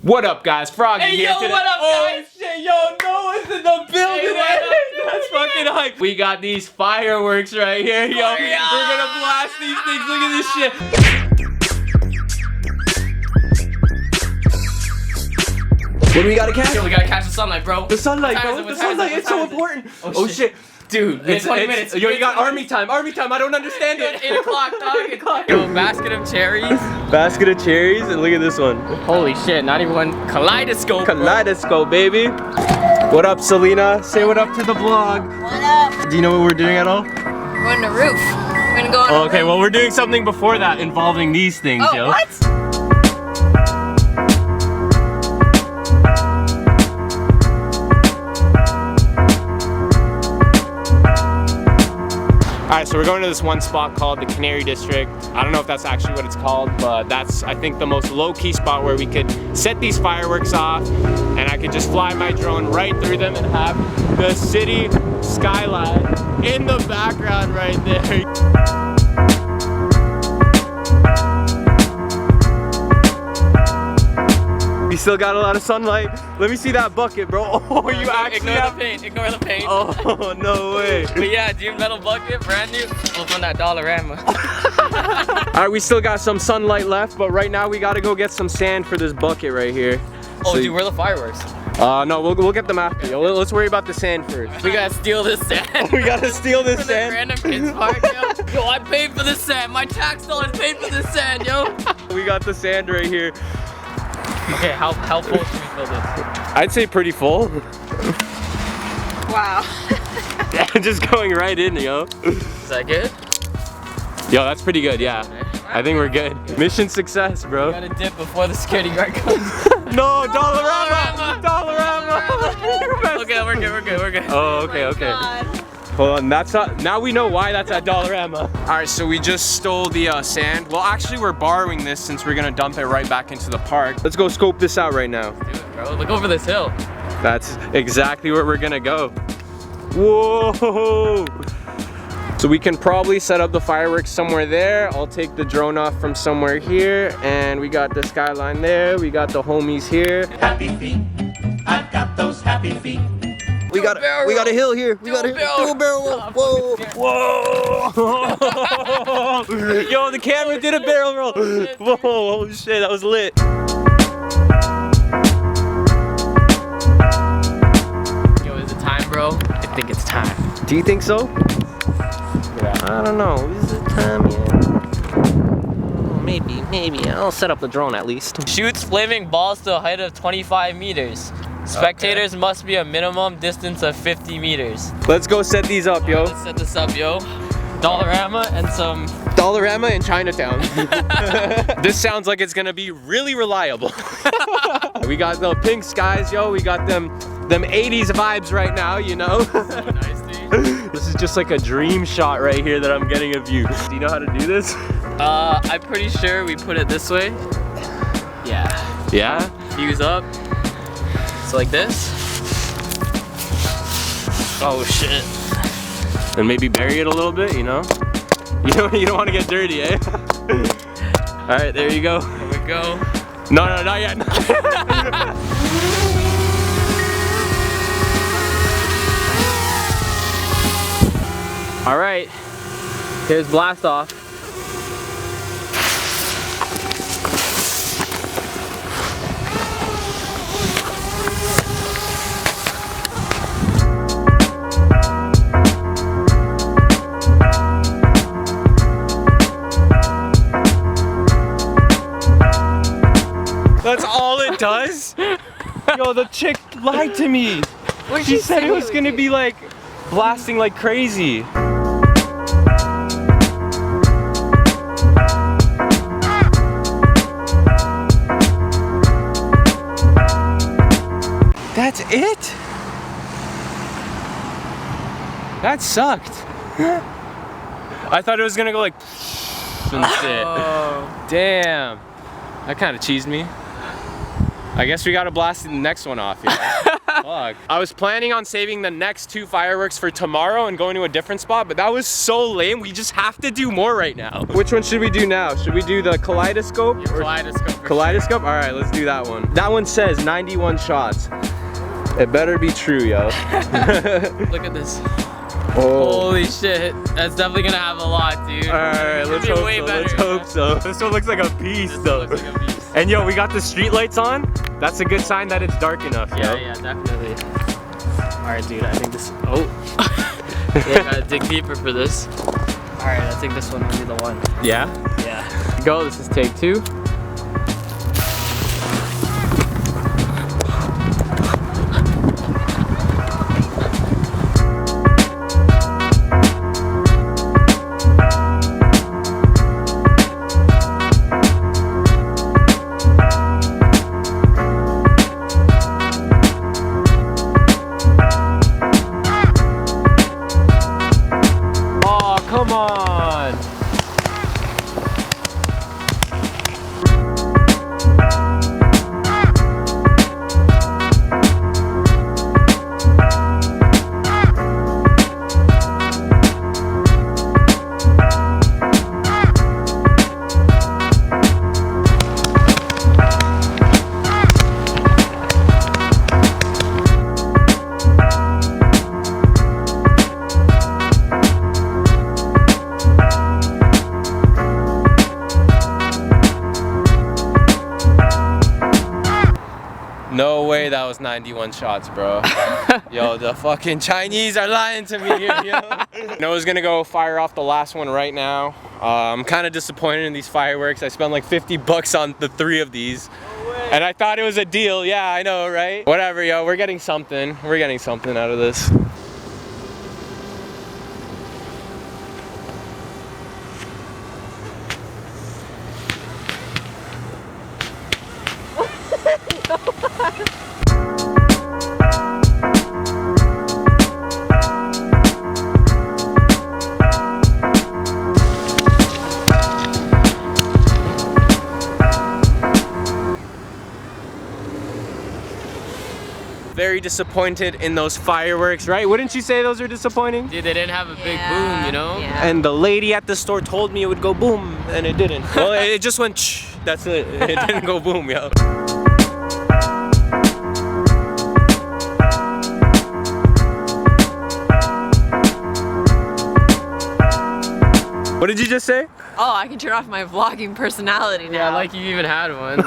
What up, guys? Froggy here today. What up, guys? Shit, yo, Noah's in the building. That's fucking hype. We got these fireworks right here, yo. We're gonna blast these things. Look at this shit. What do we gotta catch? Yo, we gotta catch the sunlight, bro. The sunlight, bro. The sunlight, it's so important. Oh shit. Dude, it's 20 minutes. Yo, you got army time. Army time. I don't understand it. 8 o'clock, dog. 8 o'clock. Yo, basket of cherries. Basket of cherries, and look at this one. Holy shit, not even one kaleidoscope. Kaleidoscope, baby. What up, Selena? Say what up to the vlog. What up? Do you know what we're doing at all? We're on the roof. We're gonna go on the Okay, roof. well, we're doing something before that involving these things, Oh, yo. what? Alright, so we're going to this one spot called the Canary District. I don't know if that's actually what it's called, but that's, I think, the most low-key spot where we could set these fireworks off and I could just fly my drone right through them and have the city skyline in the background right there. We still got a lot of sunlight. Let me see that bucket, bro. Oh, you actually Ignore the paint. Ignore the paint. Oh, no way. But yeah, dude, metal bucket, brand new. Well, from that Dollarama. Alright, we still got some sunlight left, but right now we gotta go get some sand for this bucket right here. Oh, So dude, where are the fireworks? no, we'll get them after. Yo, let's worry about the sand first. We gotta steal this sand. We gotta steal this For the sand. random kids park, yo. Yo, I paid for this sand. My tax dollars paid for this sand, yo. We got the sand right here. Okay, how full should we fill this? I'd say pretty full. Wow. Just going right in, yo. Is that good? Yo, that's pretty good, yeah. I think we're good. Mission success, We bro. gotta dip before the security guard comes. No, Dollarama! Dollarama! Okay, we're good. Oh, okay. God. Hold on, that's not, now we know why that's at Dollarama. All right, so we just stole the sand. Well, actually, we're borrowing this since we're gonna dump it right back into the park. Let's go scope this out right now. Do it, bro. Look over this hill. That's exactly where we're gonna go. Whoa! So we can probably set up the fireworks somewhere there. I'll take the drone off from somewhere here, and we got the skyline there. We got the homies here. Happy feet, I've got those happy feet. We got a hill here. We got a dual barrel. Whoa. Whoa! Yo, the camera did a barrel roll. Whoa! Oh shit, that was lit. Yo, is it time, bro? I think it's time. Do you think so? Yeah. I don't know. Is it time yet? Oh, maybe. I'll set up the drone at least. Shoots flaming balls to a height of 25 meters. Spectators must be a minimum distance of 50 meters. Let's go set these up, yo. Let's set this up, yo. Dollarama and some... Dollarama in Chinatown. This sounds like it's gonna be really reliable. We got the pink skies, yo. We got them 80s vibes right now, you know. So nice, dude. This is just like a dream shot right here that I'm getting of you. Do you know how to do this? I'm pretty sure we put it this way. Yeah. Yeah? Fuse up. So like this. Oh shit. And maybe bury it a little bit, you know? You don't want to get dirty, eh? All right, there you go. Here we go. No, not yet. All right, here's blast off. That's all it does? Yo, the chick lied to me. She said it was gonna be like blasting like crazy. That's it? That sucked. I thought it was gonna go like and shit. Oh. Damn. That kind of cheesed me. I guess we gotta blast the next one off, yeah. Fuck. I was planning on saving the next 2 fireworks for tomorrow and going to a different spot, but that was so lame. We just have to do more right now. Which one should we do now? Should we do the kaleidoscope? Yeah, kaleidoscope. Kaleidoscope? All right, let's do that one. That one says 91 shots. It better be true, yo. Look at this. Oh. Holy shit. That's definitely gonna have a lot, dude. All right, let's hope so. Let's hope so. This one looks like a piece, though. Looks like a beast. And yo, we got the street lights on. That's a good sign that it's dark enough, yo. Yeah, definitely. All right, dude, I think this, yeah, gotta dig deeper for this. All right, I think this one will be the one. Yeah? Yeah. Go, this is take 2. Come on! No way that was 91 shots, bro. Yo, the fucking Chinese are lying to me here, yo. Noah's gonna go fire off the last one right now. I'm kind of disappointed in these fireworks. I spent like 50 bucks on the 3 of these. And I thought it was a deal. Yeah, I know, right? Whatever, yo, we're getting something. We're getting something out of this. Very disappointed in those fireworks, right? Wouldn't you say those are disappointing? Dude, they didn't have a big boom, you know? Yeah. And the lady at the store told me it would go boom, and it didn't. Well, it just went shh. That's it. It didn't go boom, yo. What did you just say? Oh, I can turn off my vlogging personality now. Yeah, like you even had one.